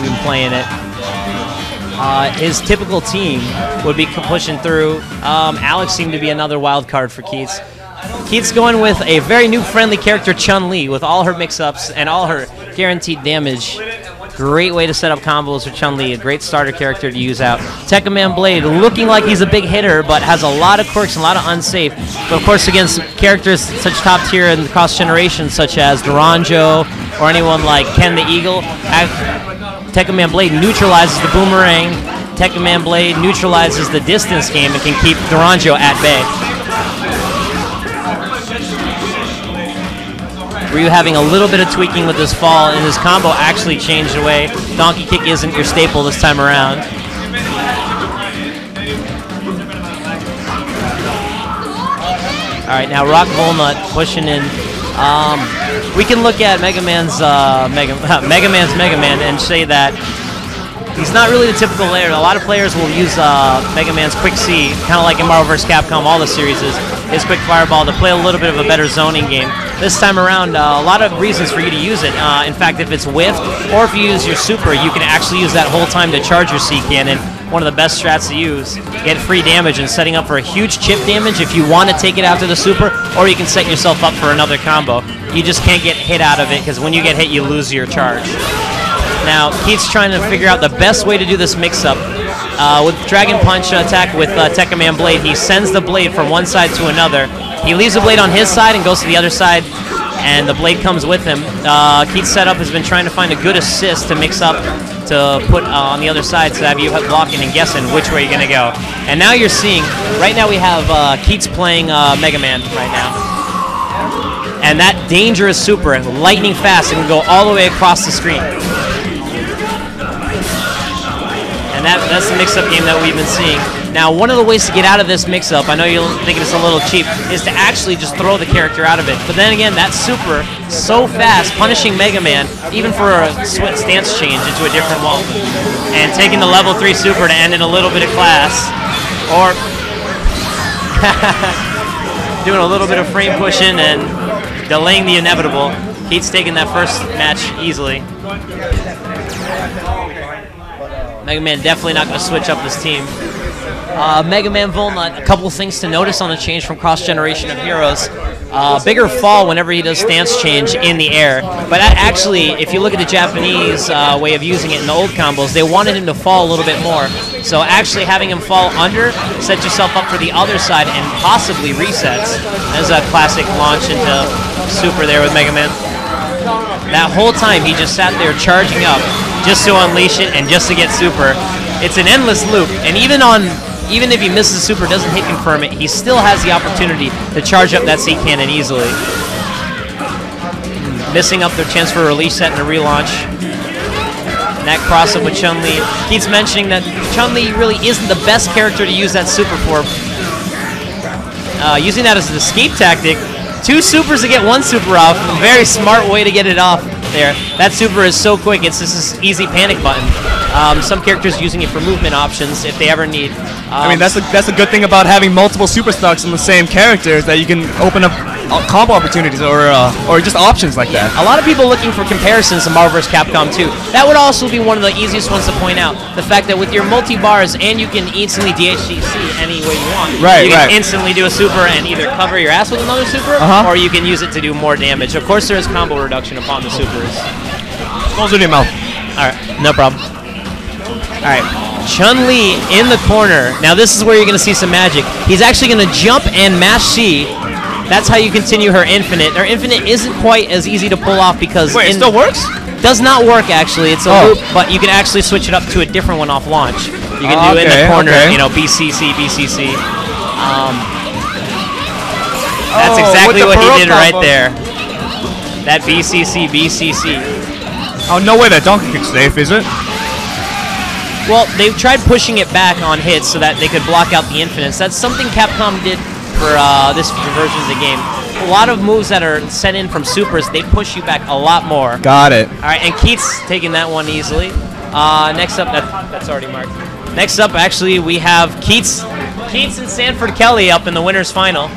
we've been playing it. His typical team would be pushing through. Alex seemed to be another wild card for Keits. Keits going with a very new friendly character, Chun-Li, with all her mix-ups and all her guaranteed damage. Great way to set up combos for Chun-Li, a great starter character to use out. Megaman Blade looking like he's a big hitter, but has a lot of quirks and a lot of unsafe. But of course, against characters such top tier and cross generation, such as Duranjo or anyone like Ken the Eagle, Megaman Blade neutralizes the boomerang. Megaman Blade neutralizes the distance game and can keep Duranjo at bay. Ryu having a little bit of tweaking with his fall, and his combo actually changed away. Donkey kick isn't your staple this time around. All right, now Rock Volnut pushing in. We can look at Megaman's Megaman and say that he's not really the typical player. A lot of players will use Megaman's Quick C, kind of like in Marvel vs. Capcom, all the series is his Quick Fireball to play a little bit of a better zoning game. This time around, a lot of reasons for you to use it. In fact, if it's whiffed, or if you use your super, you can actually use that whole time to charge your C cannon. One of the best strats to use. Get free damage and setting up for a huge chip damage if you want to take it after the super, or you can set yourself up for another combo. You just can't get hit out of it, because when you get hit, you lose your charge. Now, Keits trying to figure out the best way to do this mix-up. With Dragon Punch attack with Megaman Blade, he sends the blade from one side to another. He leaves the blade on his side and goes to the other side, and the blade comes with him. Keits' setup has been trying to find a good assist to mix up to put on the other side so that you have blocking and guessing which way you're going to go. And now you're seeing, right now we have Keits playing Megaman right now. And that dangerous super, lightning fast, it can go all the way across the screen. And that's the mix-up game that we've been seeing. Now, one of the ways to get out of this mix-up, I know you're thinking it's a little cheap, is to actually just throw the character out of it. But then again, that super, so fast, punishing Megaman, even for a stance change into a different wall. And taking the level 3 super to end in a little bit of class. Or doing a little bit of frame pushing and delaying the inevitable. Keits taking that first match easily. Megaman definitely not going to switch up this team. Megaman Volnut, a couple of things to notice on the change from cross-generation of heroes. Bigger fall whenever he does stance change in the air. But that actually, if you look at the Japanese way of using it in the old combos, they wanted him to fall a little bit more. So actually having him fall under, set yourself up for the other side and possibly resets. There's a classic launch into super there with Megaman. That whole time he just sat there charging up just to unleash it and just to get super. It's an endless loop, and even if he misses super, doesn't hit confirm it, he still has the opportunity to charge up that C cannon easily. Missing up their chance for a release set and a relaunch. And that cross up with Chun-Li. Keeps mentioning that Chun-Li really isn't the best character to use that super for. Using that as an escape tactic. 2 supers to get 1 super off. A very smart way to get it off there. That super is so quick, it's just this easy panic button. Some characters using it for movement options if they ever need. I mean, that's a good thing about having multiple super stocks on the same characters, that you can open up combo opportunities or just options like that. A lot of people looking for comparisons to Marvel vs. Capcom 2. That would also be one of the easiest ones to point out. The fact that with your multi-bars and you can instantly DHCC any way you want. Right, you can instantly do a super and either cover your ass with another super, or you can use it to do more damage. Of course, there is combo reduction upon the supers. Close in your mouth. Alright, no problem. Alright, Chun-Li in the corner. Now this is where you're going to see some magic. He's actually going to jump and mash C. That's how you continue her infinite. Her infinite isn't quite as easy to pull off because... Wait, it still works? Does not work, actually. It's a loop, but you can actually switch it up to a different one off launch. You can do in the corner, you know, BCC, BCC. That's exactly what he did right there. That BCC, BCC. Oh, no way that donkey kick's safe, is it? Well, they've tried pushing it back on hits so that they could block out the infinites. That's something Capcom did for this version of the game. A lot of moves that are set in from supers, they push you back a lot more. Got it. All right, and Keits taking that one easily. Next up, that's already marked. Next up, actually, we have Keits and Sanford Kelly up in the winner's final.